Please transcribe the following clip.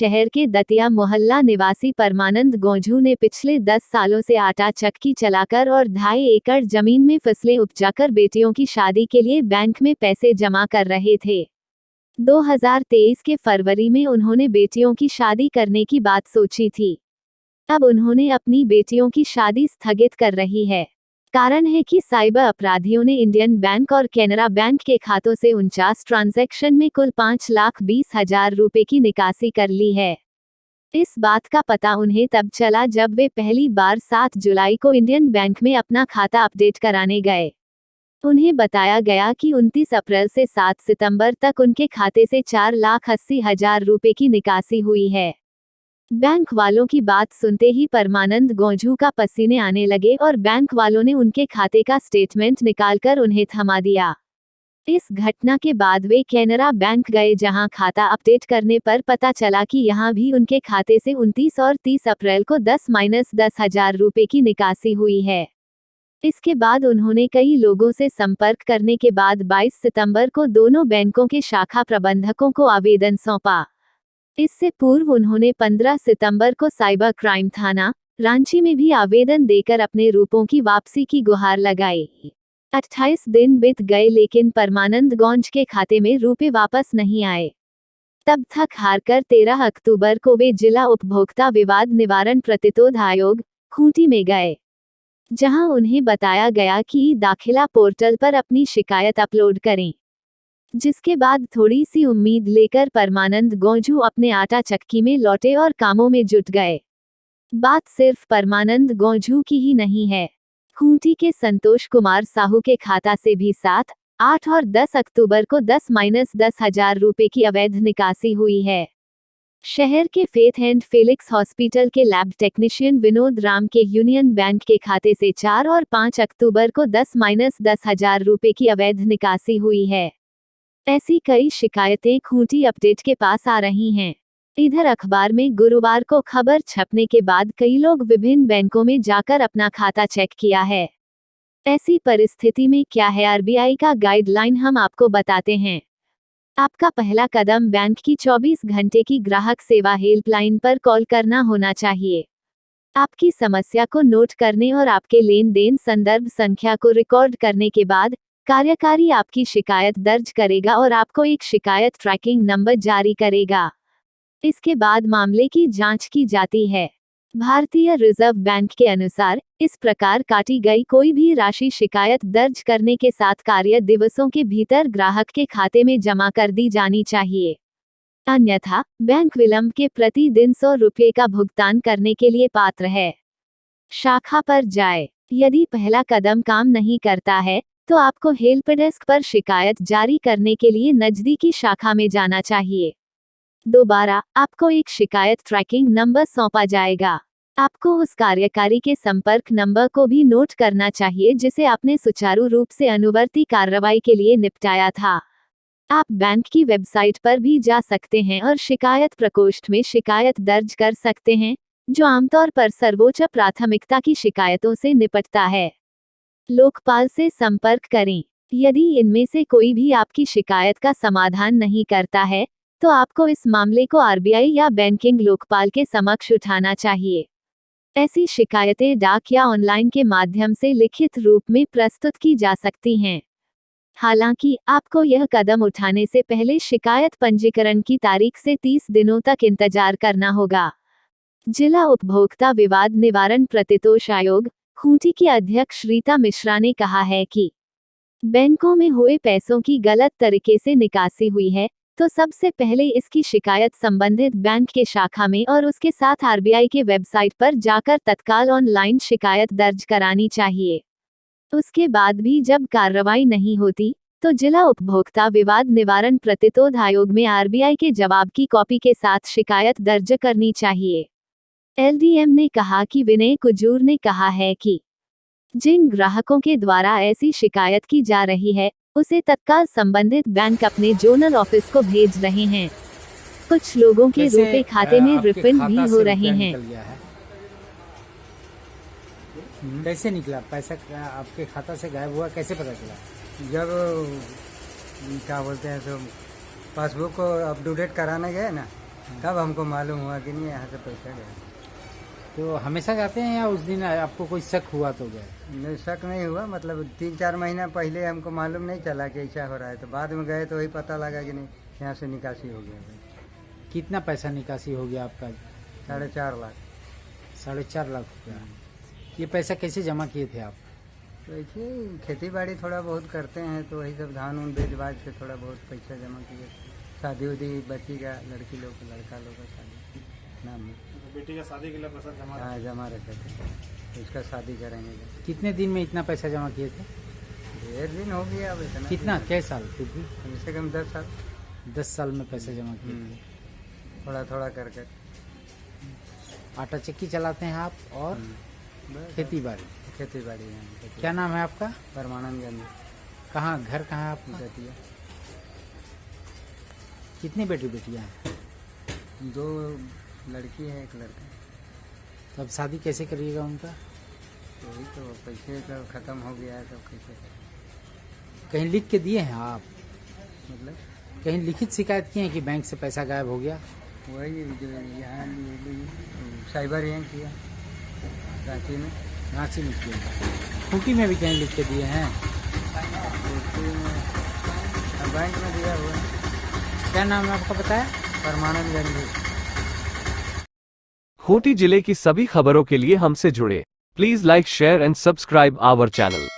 शहर के दतिया मोहल्ला निवासी परमानंद गौंझू ने पिछले 10 सालों से आटा चक्की चलाकर और 2.5 एकड़ जमीन में फसलें उपजाकर बेटियों की शादी के लिए बैंक में पैसे जमा कर रहे थे। 2023 के फरवरी में उन्होंने बेटियों की शादी करने की बात सोची थी। अब उन्होंने अपनी बेटियों की शादी स्थगित कर रही है। कारण है कि साइबर अपराधियों ने इंडियन बैंक और कैनरा बैंक के खातों से 49 ट्रांजैक्शन में कुल 5,20,000 रुपए की निकासी कर ली है। इस बात का पता उन्हें तब चला जब वे पहली बार 7 जुलाई को इंडियन बैंक में अपना खाता अपडेट कराने गए। उन्हें बताया गया कि 29 अप्रैल से 7 सितंबर तक उनके खाते से 4,80,000 रुपए की निकासी हुई है। बैंक वालों की बात सुनते ही परमानंद गौंझू का पसीने आने लगे और बैंक वालों ने उनके खाते का स्टेटमेंट निकालकर उन्हें थमा दिया। इस घटना के बाद वे कैनरा बैंक गए, जहां खाता अपडेट करने पर पता चला कि यहां भी उनके खाते से 29 और 30 अप्रैल को 10,-10,000 रुपए की निकासी हुई है। इसके बाद उन्होंने कई लोगों से संपर्क करने के बाद 22 सितंबर को दोनों बैंकों के शाखा प्रबंधकों को आवेदन सौंपा। इससे पूर्व उन्होंने 15 सितंबर को साइबर क्राइम थाना रांची में भी आवेदन देकर अपने रुपयों की वापसी की गुहार लगाई। 28 दिन बीत गए लेकिन परमानंद गौंझ के खाते में रुपए वापस नहीं आए। तब थक हारकर 13 अक्टूबर को वे जिला उपभोक्ता विवाद निवारण प्रतिरोध आयोग खूंटी में गए, जहां उन्हें बताया गया कि दाखिला पोर्टल पर अपनी शिकायत अपलोड करें। जिसके बाद थोड़ी सी उम्मीद लेकर परमानंद गौंझू अपने आटा चक्की में लौटे और कामों में जुट गए। बात सिर्फ परमानंद गौंझू की ही नहीं है। खूंटी के संतोष कुमार साहू के खाता से भी 7, 8 और 10 अक्टूबर को 10,-10,000 रुपए की अवैध निकासी हुई है। शहर के फेथ एंड फेलिक्स हॉस्पिटल के लैब टेक्नीशियन विनोद राम के यूनियन बैंक के खाते से 4 और 5 अक्टूबर को 10,-10,000 रुपए की अवैध निकासी हुई है। ऐसी कई शिकायतें खूंटी अपडेट के पास आ रही हैं। इधर अखबार में गुरुवार को खबर छपने के बाद कई लोग विभिन्न बैंकों में जाकर अपना खाता चेक किया है। ऐसी परिस्थिति में क्या है आरबीआई का गाइडलाइन, हम आपको बताते हैं। आपका पहला कदम बैंक की 24 घंटे की ग्राहक सेवा हेल्पलाइन पर कॉल करना होना चाहिए। आपकी समस्या को नोट करने और आपके लेन देन संदर्भ संख्या को रिकॉर्ड करने के बाद कार्यकारी आपकी शिकायत दर्ज करेगा और आपको एक शिकायत ट्रैकिंग नंबर जारी करेगा। इसके बाद मामले की जांच की जाती है। भारतीय रिजर्व बैंक के अनुसार इस प्रकार काटी गई कोई भी राशि शिकायत दर्ज करने के 7 कार्य दिवसों के भीतर ग्राहक के खाते में जमा कर दी जानी चाहिए। अन्यथा बैंक विलंब के प्रतिदिन 100 रुपये का भुगतान करने के लिए पात्र है। शाखा पर जाए। यदि पहला कदम काम नहीं करता है तो आपको हेल्प डेस्क पर शिकायत जारी करने के लिए नजदीकी शाखा में जाना चाहिए। दोबारा आपको एक शिकायत ट्रैकिंग नंबर सौंपा जाएगा। आपको उस कार्यकारी के संपर्क नंबर को भी नोट करना चाहिए जिसे आपने सुचारू रूप से अनुवर्ती कार्रवाई के लिए निपटाया था। आप बैंक की वेबसाइट पर भी जा सकते हैं और शिकायत प्रकोष्ठ में शिकायत दर्ज कर सकते हैं, जो आमतौर पर सर्वोच्च प्राथमिकता की शिकायतों से निपटता है। लोकपाल से संपर्क करें। यदि इनमें से कोई भी आपकी शिकायत का समाधान नहीं करता है तो आपको इस मामले को आरबीआई या बैंकिंग लोकपाल के समक्ष उठाना चाहिए। ऐसी शिकायतें डाक या ऑनलाइन के माध्यम से लिखित रूप में प्रस्तुत की जा सकती हैं। हालांकि आपको यह कदम उठाने से पहले शिकायत पंजीकरण की तारीख से 30 दिनों तक इंतजार करना होगा। जिला उपभोक्ता विवाद निवारण प्रतितोष आयोग खूंटी की अध्यक्ष रीता मिश्रा ने कहा है कि बैंकों में हुए पैसों की गलत तरीके से निकासी हुई है तो सबसे पहले इसकी शिकायत संबंधित बैंक के शाखा में और उसके साथ आरबीआई के वेबसाइट पर जाकर तत्काल ऑनलाइन शिकायत दर्ज करानी चाहिए। उसके बाद भी जब कार्रवाई नहीं होती तो जिला उपभोक्ता विवाद निवारण प्रतिरोध आयोग में आरबीआई के जवाब की कॉपी के साथ शिकायत दर्ज करनी चाहिए। एलडीएम ने कहा कि विनय कुजूर ने कहा है कि जिन ग्राहकों के द्वारा ऐसी शिकायत की जा रही है उसे तत्काल संबंधित बैंक अपने जोनल ऑफिस को भेज रहे हैं। कुछ लोगों के रुपए खाते में रिफंड भी हो रहे हैं। कैसे निकला पैसा, आपके खाता से गायब हुआ, कैसे पता चला? जब क्या बोलते हैं तो पासबुक को अपडेट कराने गए ना, कब हमको मालूम हुआ कि नहीं यहाँ से पैसा गया। तो हमेशा जाते हैं या उस दिन आपको कोई शक हुआ तो गए? नहीं, शक नहीं हुआ, मतलब 3-4 महीना पहले हमको मालूम नहीं चला कि ऐसा हो रहा है, तो बाद में गए तो वही पता लगा कि नहीं यहाँ से निकासी हो गया भाई। कितना पैसा निकासी हो गया आपका? 4.5 लाख। 4.5 लाख रुपया। ये पैसा कैसे जमा किए थे आप? तो ऐसे ही खेती बाड़ी थोड़ा बहुत करते हैं, तो वही सब धान उन बेच बाज के थोड़ा बहुत पैसा जमा किए। शादी उदी बच्ची का, लड़की लोग का, लड़का लोग का शादी नाम है, बेटी का शादी के लिए पैसा जमा हाँ जमा रखे थे, तो उसका शादी करेंगे। कितने दिन में इतना पैसा जमा किए थे? 1.5 दिन हो गया अब इतना। कितना, कै साल? फिर भी कम से कम 10 साल। 10 साल में पैसा जमा किए थे। थोड़ा थोड़ा कर कर। आटा चक्की चलाते हैं आप और बस खेती बाड़ी। खेती बाड़ी है। क्या नाम है आपका? परमानंद कहाँ घर कहाँ है आपका? गंज। कितनी बेटी बेटियाँ हैं? 2 लड़की है, 1 लड़का। तो अब शादी कैसे करिएगा उनका? वही तो पैसे का ख़त्म हो गया है, तो कैसे करें? कहीं लिख के दिए हैं आप? मतलब कहीं लिखित शिकायत की है कि बैंक से पैसा गायब हो गया? वही जो यहाँ साइबर यहाँ किया रांची में। रांची में किए हैं। खूंटी में भी कहीं लिख के दिए हैं? कोठी में, बैंक में दिया हुआ है। क्या नाम है आपका बताया? परमानंद गंज। खूंटी जिले की सभी खबरों के लिए हमसे जुड़े। Please like, share and subscribe our channel.